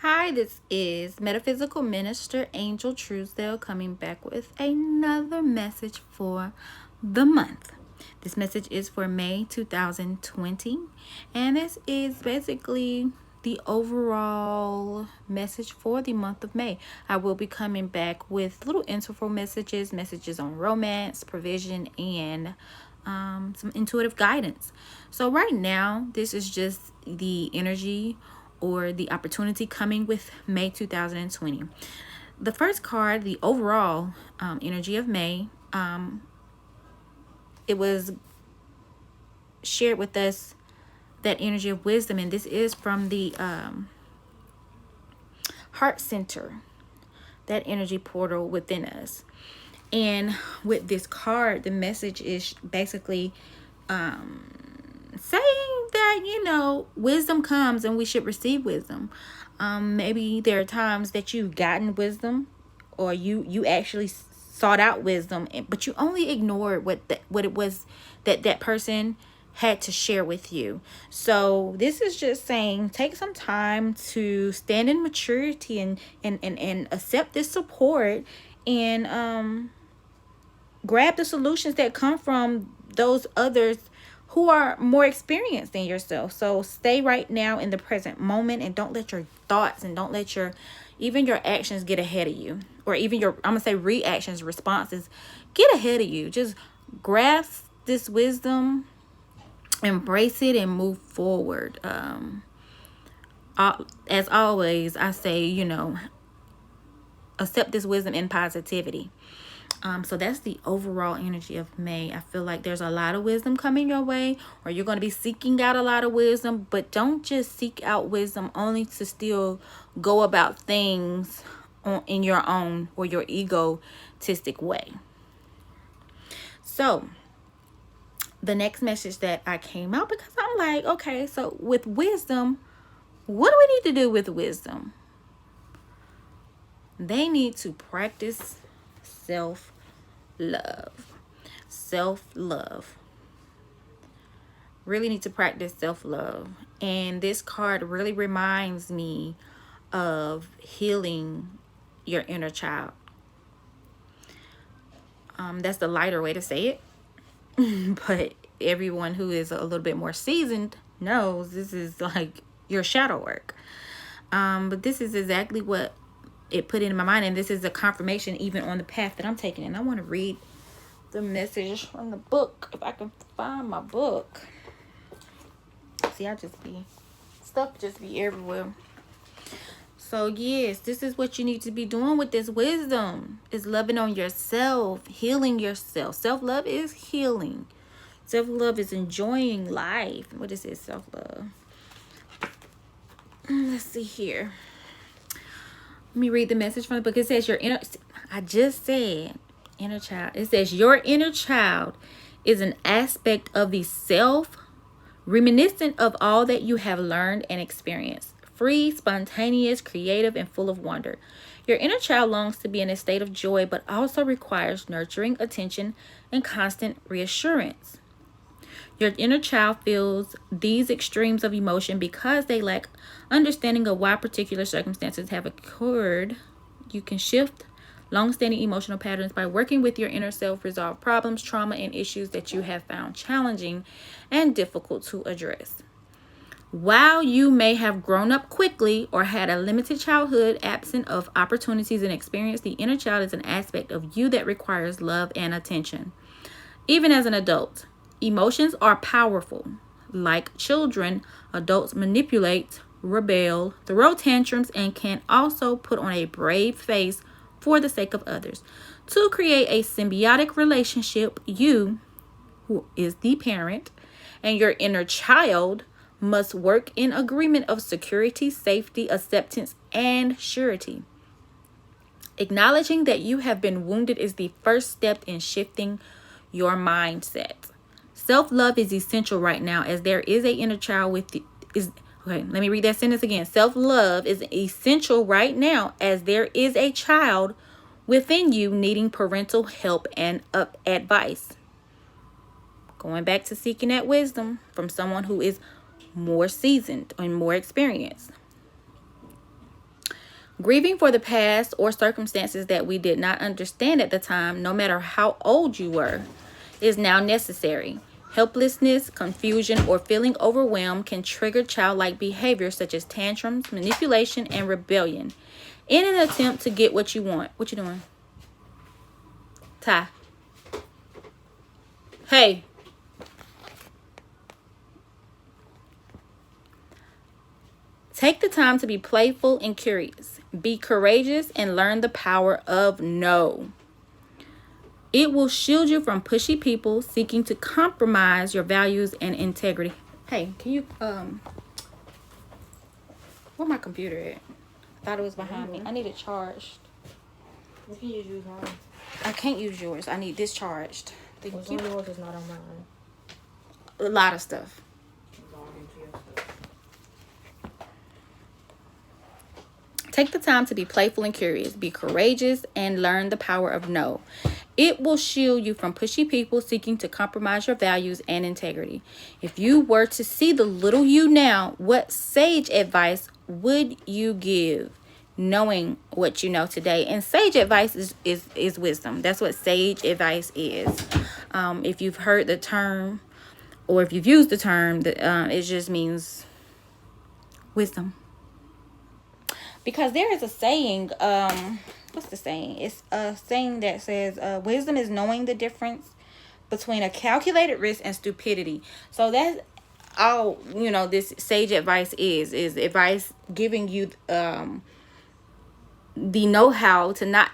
Hi, this is Metaphysical Minister Angel Truesdale coming back with another message for the month. This message is for May 2020, and this is basically the overall message for the month of May. I will be coming back with little interval messages on romance, provision, and some intuitive guidance. So right now, this is just the energy or the opportunity coming with May 2020. The first card, the overall energy of May, it was shared with us that energy of wisdom, and this is from the heart center, that energy portal within us. And with this card, the message is basically saying that, wisdom comes and we should receive wisdom. Maybe there are times that you've gotten wisdom, or you actually sought out wisdom, but you only ignored what it was that person had to share with you. So this is just saying, take some time to stand in maturity and accept this support, and grab the solutions that come from those others who are more experienced than yourself. So stay right now in the present moment, and don't let your thoughts and don't let even your actions get ahead of you, or even your, I'm gonna say, reactions, responses get ahead of you. Just grasp this wisdom, embrace it, and move forward. As always, I say, accept this wisdom and positivity. So that's the overall energy of May. I feel like there's a lot of wisdom coming your way, or you're going to be seeking out a lot of wisdom, but don't just seek out wisdom only to still go about things in your own or your egotistic way. So the next message that I came out, because I'm like, okay, so with wisdom, what do we need to do with wisdom? They need to practice self-love. Self-love. Really need to practice self-love. And this card really reminds me of healing your inner child. That's the lighter way to say it. But everyone who is a little bit more seasoned knows this is like your shadow work. But this is exactly what it put into my mind, and this is a confirmation even on the path that I'm taking. And I want to read the message from the book, if I can find my book. See, stuff just be everywhere. So yes, this is what you need to be doing with this wisdom, is loving on yourself, healing yourself. Self-love is healing. Self-love is enjoying life. What is it, self-love? Let's see here. Let me read the message from the book. It says I just said inner child. It says your inner child is an aspect of the self, reminiscent of all that you have learned and experienced. Free, spontaneous, creative, and full of wonder. Your inner child longs to be in a state of joy, but also requires nurturing, attention, and constant reassurance. Your inner child feels these extremes of emotion because they lack understanding of why particular circumstances have occurred. You can shift long-standing emotional patterns by working with your inner self, resolve problems, trauma, and issues that you have found challenging and difficult to address. While you may have grown up quickly or had a limited childhood, absent of opportunities and experience, the inner child is an aspect of you that requires love and attention. Even as an adult, emotions are powerful. Like children, adults manipulate, rebel, throw tantrums, and can also put on a brave face for the sake of others. To create a symbiotic relationship, you, who is the parent, and your inner child must work in agreement of security, safety, acceptance, and surety. Acknowledging that you have been wounded is the first step in shifting your mindset. Self-love is essential right now, as there is an inner child okay, let me read that sentence again. Self-love is essential right now, as there is a child within you needing parental help and advice. Going back to seeking that wisdom from someone who is more seasoned and more experienced. Grieving for the past or circumstances that we did not understand at the time, no matter how old you were, is now necessary. Helplessness, confusion, or feeling overwhelmed can trigger childlike behavior such as tantrums, manipulation, and rebellion in an attempt to get what you want. What you doing? Ty. Hey. Take the time to be playful and curious. Be courageous and learn the power of no. It will shield you from pushy people seeking to compromise your values and integrity. Hey, can you where my computer at? I thought it was behind me. I need it charged. You can use mine. I can't use yours. I need this charged. Thank you. Yours is not on mine. A lot of stuff. Take the time to be playful and curious. Be courageous and learn the power of no. It will shield you from pushy people seeking to compromise your values and integrity. If you were to see the little you now, what sage advice would you give, knowing what you know today? And sage advice is wisdom. That's what sage advice is. If you've heard the term, or if you've used the term, it just means wisdom. Because there is a saying, what's the saying? It's a saying that says, wisdom is knowing the difference between a calculated risk and stupidity. So that's all, this sage advice is advice giving you the know-how to not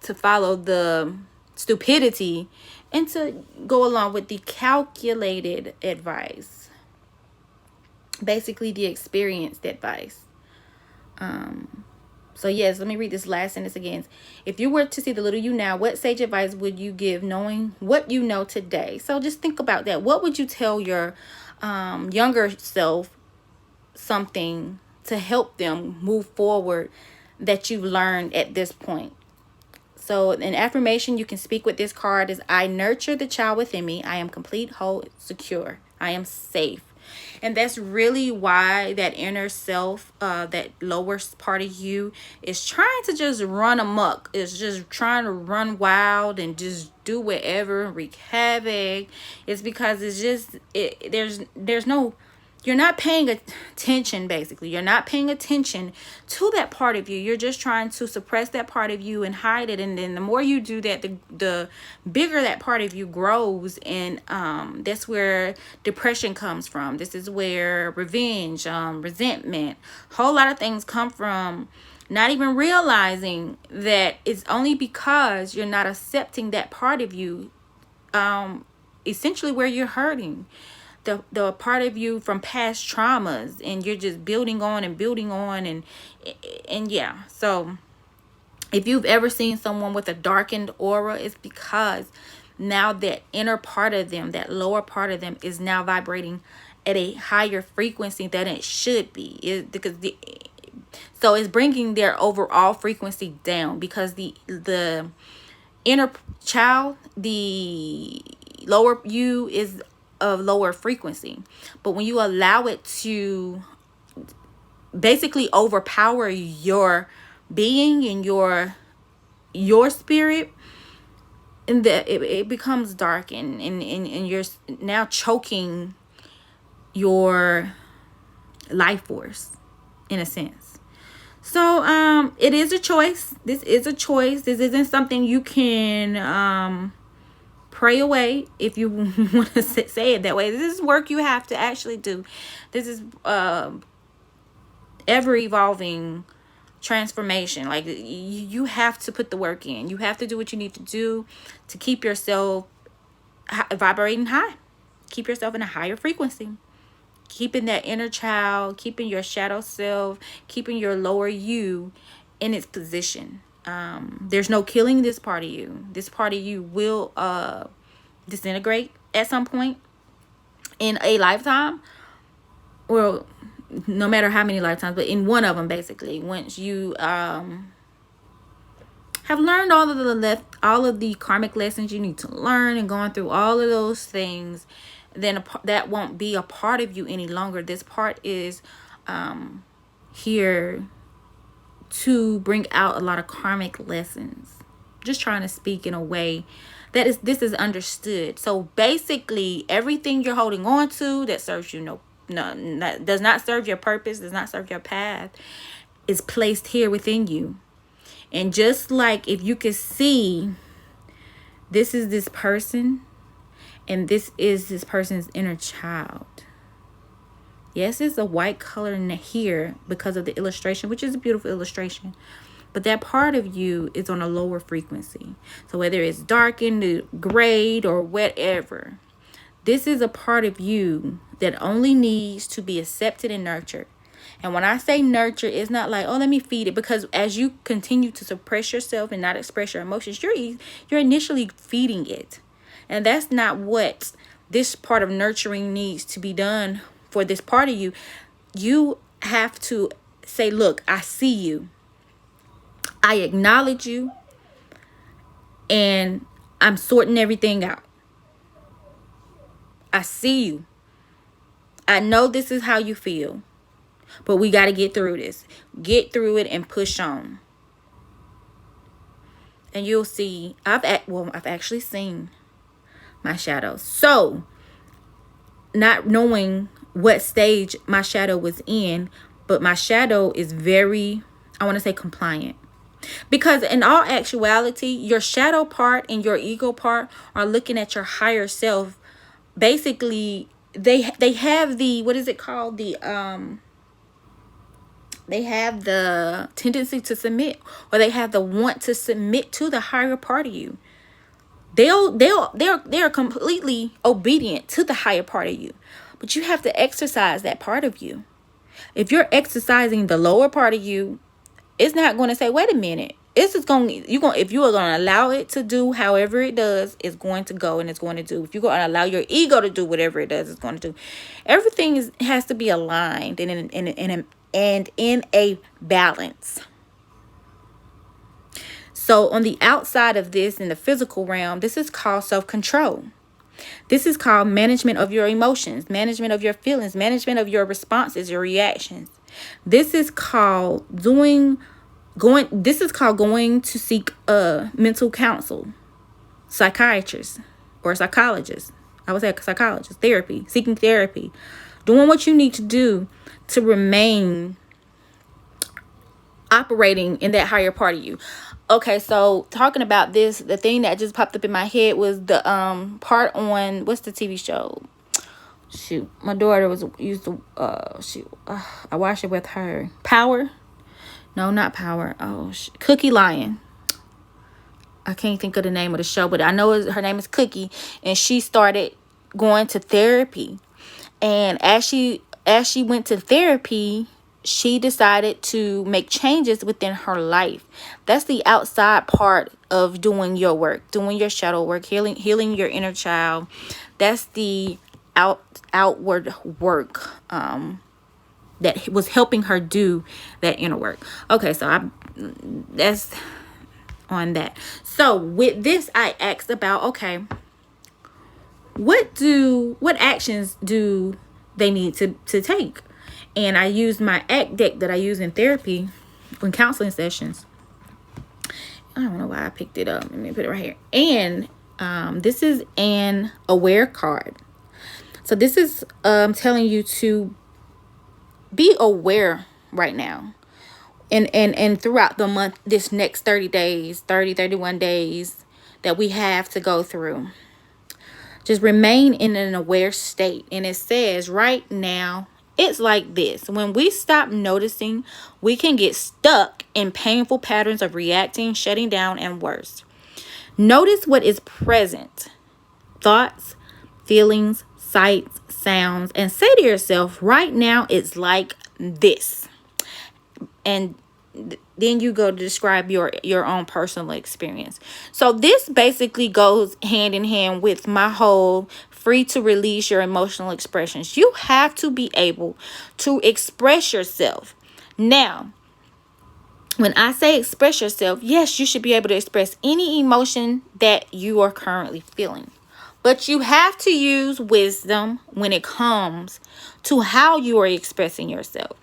to follow the stupidity and to go along with the calculated advice. Basically, the experienced advice. So yes, let me read this last sentence again. If you were to see the little you now, what sage advice would you give, knowing what you know today? So just think about that. What would you tell your younger self something to help them move forward that you've learned at this point? So an affirmation you can speak with this card is, I nurture the child within me. I am complete, whole, secure. I am safe. And that's really why that inner self, that lower part of you, is trying to just run amok. It's just trying to run wild and just do whatever, wreak havoc. It's because it's just, there's no, you're not paying attention, basically. You're not paying attention to that part of you. You're just trying to suppress that part of you and hide it. And then the more you do that, the bigger that part of you grows. And that's where depression comes from. This is where revenge, resentment, a whole lot of things come from. Not even realizing that it's only because you're not accepting that part of you, essentially where you're hurting. The part of you from past traumas, and you're just building on and yeah. So if you've ever seen someone with a darkened aura, it's because now that inner part of them, that lower part of them, is now vibrating at a higher frequency than it should be. So it's bringing their overall frequency down, because the inner child, the lower you, is of lower frequency. But when you allow it to basically overpower your being and your spirit, and it becomes dark, and you're now choking your life force in a sense. So it is a choice. This is a choice. This isn't something you can pray away, if you want to say it that way. This is work you have to actually do. This is ever evolving transformation. Like, you have to put the work in. You have to do what you need to do to keep yourself vibrating high. Keep yourself in a higher frequency. Keeping that inner child, keeping your shadow self, keeping your lower you in its position. There's no killing this part of you. This part of you will disintegrate at some point in a lifetime. Well, no matter how many lifetimes, but in one of them, basically. Once you have learned all of the karmic lessons you need to learn, and gone through all of those things, then that won't be a part of you any longer. This part is here to bring out a lot of karmic lessons. Just trying to speak in a way that this is understood. So basically, everything you're holding on to that serves you that does not serve your purpose, does not serve your path, is placed here within you. And just like if you could see, this is this person, and this is this person's inner child. Yes, it's a white color in here because of the illustration, which is a beautiful illustration. But that part of you is on a lower frequency. So whether it's darkened, grayed, or whatever, this is a part of you that only needs to be accepted and nurtured. And when I say nurture, it's not like, oh, let me feed it. Because as you continue to suppress yourself and not express your emotions, you're initially feeding it. And that's not what this part of nurturing needs to be done for this part of you. You have to say, look, I see you. I acknowledge you. And I'm sorting everything out. I see you. I know this is how you feel. But we got to get through this. Get through it and push on. And you'll see, I've actually seen my shadow. So, not knowing what stage my shadow was in, but my shadow is very, I want to say, compliant. Because in all actuality, your shadow part and your ego part are looking at your higher self. Basically, they have the, what is it called? They have the tendency to submit, or they have the want to submit to the higher part of you. They're completely obedient to the higher part of you, but you have to exercise that part of you. If you're exercising the lower part of you, it's not going to say, wait a minute. It's just if you are going to allow it to do however it does, it's going to go and it's going to do. If you're going to allow your ego to do whatever it does, it's going to do. Everything has to be aligned and in a balance. So on the outside of this, in the physical realm, this is called self-control. This is called management of your emotions, management of your feelings, management of your responses, your reactions. This is called going to seek mental counsel, psychiatrist or psychologist. I would say psychologist, therapy, seeking therapy, doing what you need to do to remain operating in that higher part of you. Okay, so talking about this, the thing that just popped up in my head was the part on, what's the TV show? Shoot, my daughter I watched it with her. Power? No, not Power. Cookie Lion. I can't think of the name of the show, but I know her name is Cookie, and she started going to therapy. And as she went to therapy, she decided to make changes within her life. That's the outside part of doing your work, doing your shadow work, healing your inner child. That's the outward work that was helping her do that inner work. Okay, so that's on that. So with this, I asked about, okay, what actions do they need to take? And I used my ACT deck that I use in therapy when counseling sessions. I don't know why I picked it up. Let me put it right here. And this is an aware card. So this is telling you to be aware right now. And throughout the month, this next 31 days that we have to go through. Just remain in an aware state. And it says right now, it's like this. When we stop noticing, we can get stuck in painful patterns of reacting, shutting down, and worse. Notice what is present. Thoughts, feelings, sights, sounds, and say to yourself, right now it's like this. And then you go to describe your own personal experience. So this basically goes hand in hand with my whole free to release your emotional expressions. You have to be able to express yourself. Now, when I say express yourself, yes, you should be able to express any emotion that you are currently feeling. But you have to use wisdom when it comes to how you are expressing yourself.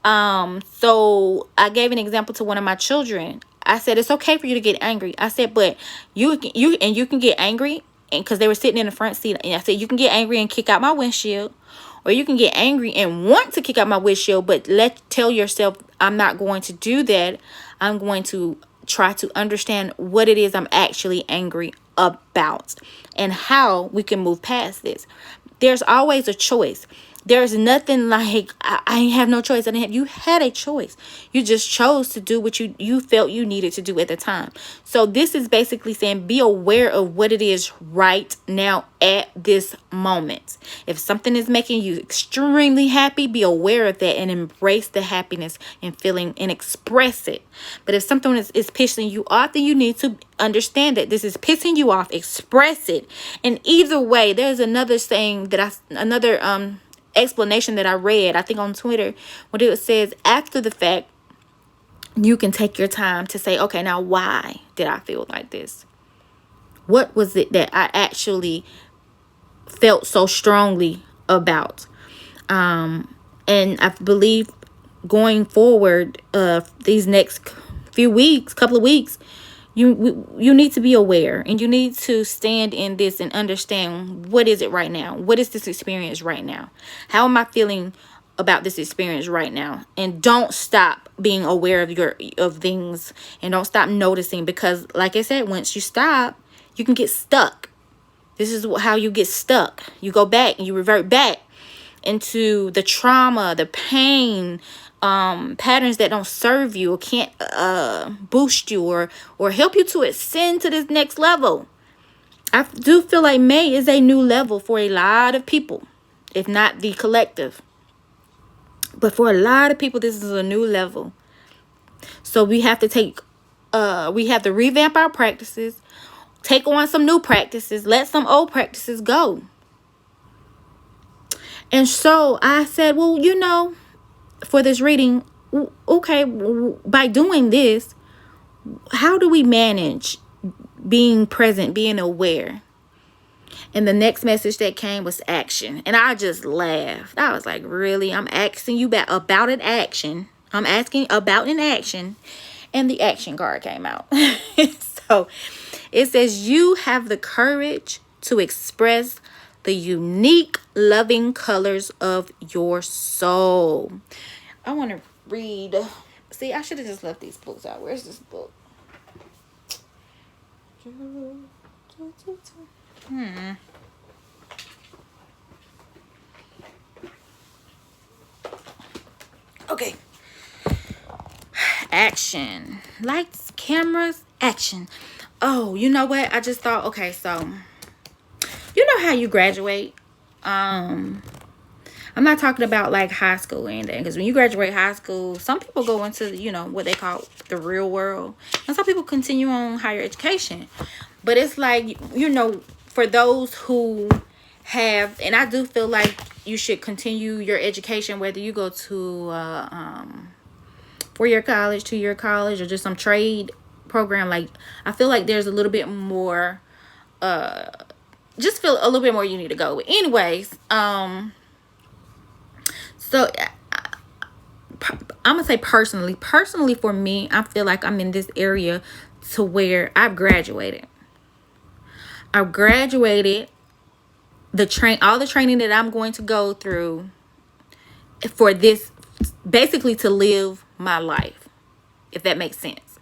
So I gave an example to one of my children. I said, it's okay for you to get angry. I said, but you can get angry, and because they were sitting in the front seat, and I said, you can get angry and kick out my windshield, or you can get angry and want to kick out my windshield, but tell yourself, I'm not going to do that. I'm going to try to understand what it is I'm actually angry about and how we can move past this. There's always a choice. There's nothing like I have no choice. You had a choice. You just chose to do what you felt you needed to do at the time. So this is basically saying, be aware of what it is right now at this moment. If something is making you extremely happy, be aware of that and embrace the happiness and feeling and express it. But if something is pissing you off, then you need to understand that this is pissing you off. Express it. And either way, there's another saying that explanation that I read, I think on Twitter, when it says, after the fact, you can take your time to say, okay, now why did I feel like this? What was it that I actually felt so strongly about? And I believe going forward, these next couple of weeks, you need to be aware, and you need to stand in this and understand, what is it right now? What is this experience right now? How am I feeling about this experience right now? And don't stop being aware of things, and don't stop noticing, because like I said, once you stop, you can get stuck. This is how you get stuck. You go back and you revert back into the trauma, the pain, patterns that don't serve you or can't boost you or help you to ascend to this next level. I do feel like May is a new level for a lot of people, if not the collective. But for a lot of people, this is a new level. So we have to revamp our practices, take on some new practices, let some old practices go. And so I said, well, for this reading, okay, by doing this, how do we manage being present, being aware? And the next message that came was action. And I just laughed. I was like, really? I'm asking you about an action. I'm asking about an action. And the action card came out. So it says, you have the courage to express the unique, loving colors of your soul. I want to read. See, I should have just left these books out. Where's this book? Okay. Action. Lights, cameras, action. Oh, you know what? I just thought, okay, so you know how you graduate? I'm not talking about like high school or anything, because when you graduate high school, some people go into, what they call the real world, and some people continue on higher education. But it's like, for those who have, and I do feel like you should continue your education, whether you go to 4-year college, 2-year college, or just some trade program. Like, I feel like there's a little bit more, just feel a little bit more you need to go. But anyways, so I'm gonna say personally for me, I feel like I'm in this area to where I've graduated all the training that I'm going to go through for this, basically to live my life, if that makes sense.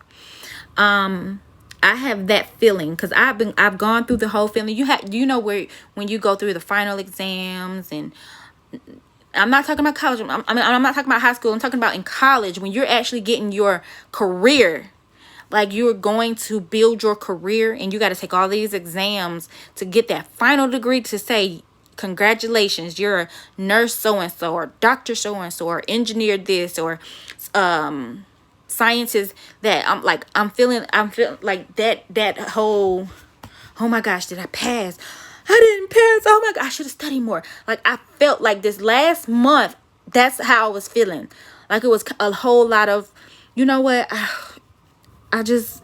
I have that feeling because I've gone through the whole feeling. Where when you go through the final exams, and I'm not talking about college. I'm not talking about high school. I'm talking about in college, when you're actually getting your career. Like, you're going to build your career, and you got to take all these exams to get that final degree to say, congratulations, you're a nurse so-and-so, or doctor so-and-so, or engineer this, or scientist that. I'm feeling like that whole, oh my gosh, did I pass? I didn't pass. Oh my God, I should have studied more. Like, I felt like this last month, that's how I was feeling. Like, it was a whole lot of, you know what? I just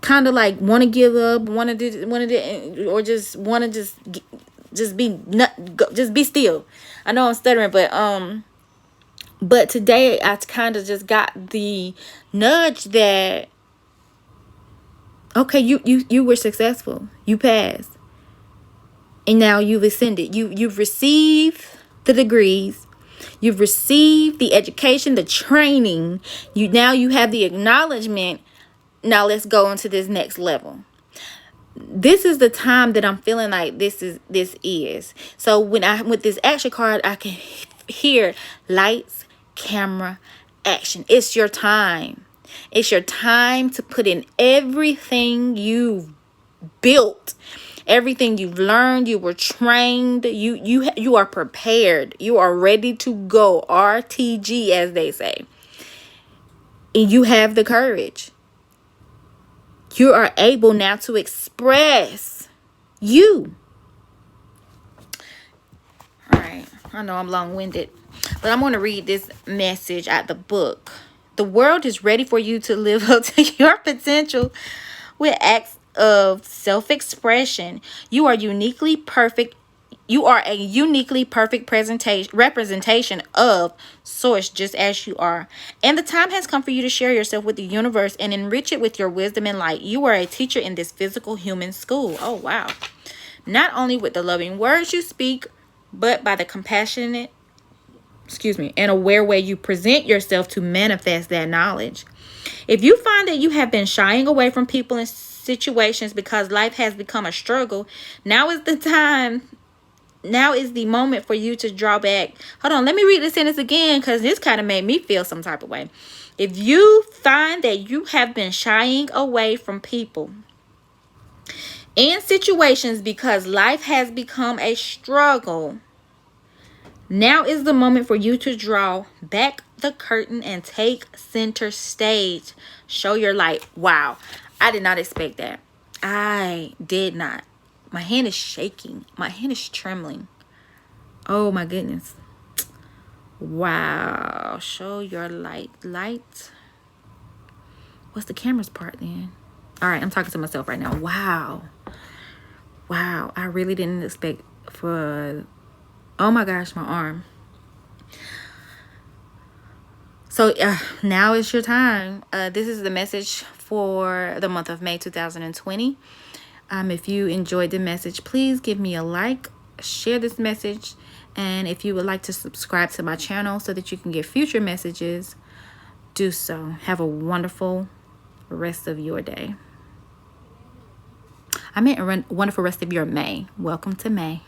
kind of like want to give up, want to or just want to just be just be still. I know I'm stuttering, but today I kind of just got the nudge that, okay, you were successful, you passed, and now you've ascended. You've received the degrees, you've received the education, the training. You have the acknowledgement. Now let's go into this next level. This is the time that I'm feeling like this is. So with this action card, I can hear lights, camera, action. It's your time. It's your time to put in everything you've built, everything you've learned. You were trained. You are prepared. You are ready to go. RTG, as they say. And you have the courage. You are able now to express you. All right. I know I'm long-winded, but I'm going to read this message out the book. The world is ready for you to live up to your potential with acts of self-expression. You are uniquely perfect. You are a uniquely perfect representation of Source, just as you are. And the time has come for you to share yourself with the universe and enrich it with your wisdom and light. You are a teacher in this physical human school. Oh, wow. Not only with the loving words you speak, but by the compassionate, and aware way you present yourself to manifest that knowledge. If you find that you have been shying away from people and situations because life has become a struggle, now is the time. Now is the moment for you to draw back. Hold on, let me read this sentence again, because this kind of made me feel some type of way. If you find that you have been shying away from people and situations because life has become a struggle, now is the moment for you to draw back the curtain and take center stage. Show your light. Wow, I did not expect that. I did not. My hand is shaking. My hand is trembling. Oh my goodness. Wow. Show your light. Light. What's the camera's part then? All right, I'm talking to myself right now. Wow. Wow. I really didn't expect for... Oh my gosh, my arm. So now is your time. This is the message for the month of May 2020. If you enjoyed the message, please give me a like, share this message, and if you would like to subscribe to my channel so that you can get future messages, do so. Have a wonderful rest of your day. I meant a wonderful rest of your May. Welcome to May.